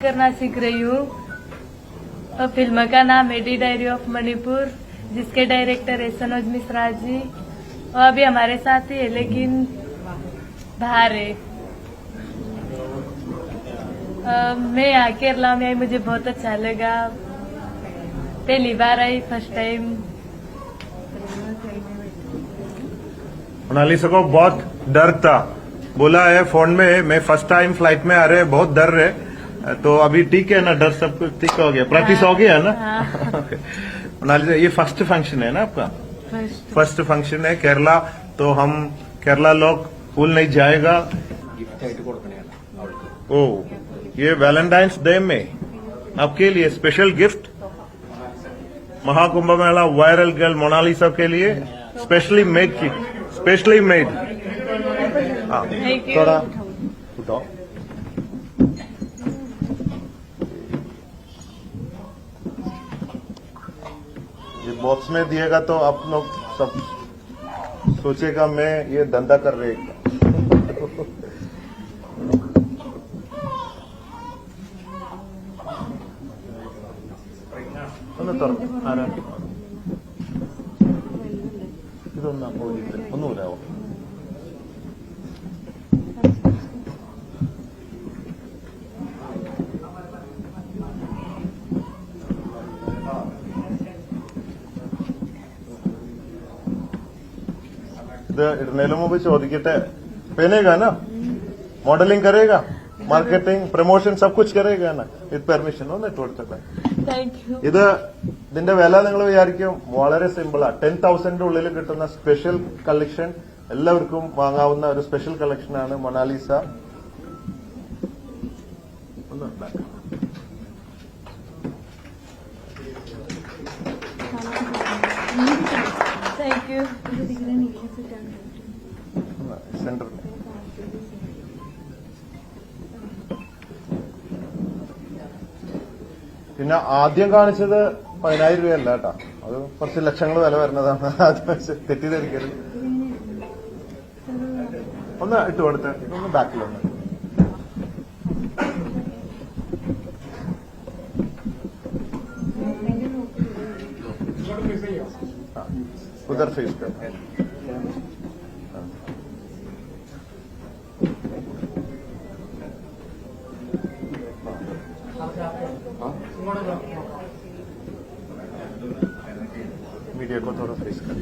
करना सीख रही हूँ और फिल्म का नाम है डी डायरी ऑफ मणिपुर, जिसके डायरेक्टर है सनोज मिश्रा जी। और अभी हमारे साथ ही है लेकिन बाहर है। मैं यहाँ केरला में आई, मुझे बहुत अच्छा लगा। पहली बार आई, फर्स्ट टाइम। मोनालिसा को बहुत डर था, बोला है फोन में मैं फर्स्ट टाइम फ्लाइट में आ रहे हैं, बहुत डर रहे। तो अभी ठीक है ना, डर सब कुछ ठीक हो गया, प्रैक्टिस हो गया ना। मोनालिसा ये फर्स्ट फंक्शन है ना आपका? फर्स्ट फंक्शन है केरला, तो हम केरला लोग भूल नहीं जाएगा। ओ ये वैलेंटाइंस डे में आपके लिए स्पेशल गिफ्ट, महाकुंभ मेला वायरल गर्ल मोनालिसा के लिए स्पेशली मेड की, स्पेशली मेड। थोड़ा उठाओ। ये बॉक्स में दिएगा तो आप लोग सब सोचेगा मैं ये धंधा कर रहे हैं। ഒന്നുമില്ല. ഇത് ഇടുന്നതിന് മുമ്പ് ചോദിക്കട്ടെ, पहनेगा ना, मॉडलिंग करेगा, മാർക്കറ്റിംഗ് പ്രൊമോഷൻ സബ് കുച്ച് കരേഗാ ना വിത്ത് പെർമിഷൻ? ഒന്ന് ഇട്ട് കൊടുത്തേ. ഇത് ഇതിന്റെ വില നിങ്ങൾ വിചാരിക്കും വളരെ സിമ്പിളാ. 10,000 ഉള്ളിൽ കിട്ടുന്ന സ്പെഷ്യൽ കളക്ഷൻ, എല്ലാവർക്കും വാങ്ങാവുന്ന ഒരു സ്പെഷ്യൽ കളക്ഷനാണ് മൊണാലിസ. സെന്റർ പിന്നെ ആദ്യം കാണിച്ചത് 10,000 രൂപയല്ല കേട്ടോ, അത് കുറച്ച് ലക്ഷങ്ങൾ വില വരുന്നതാണ്. തെറ്റിദ്ധരിക്കരുത്. ഒന്ന് ഇട്ട് കൊടുത്ത്, ഒന്ന് ബാക്കിലൊന്ന്. उधर फेस कर. मीडिया को थोड़ा फेस कर.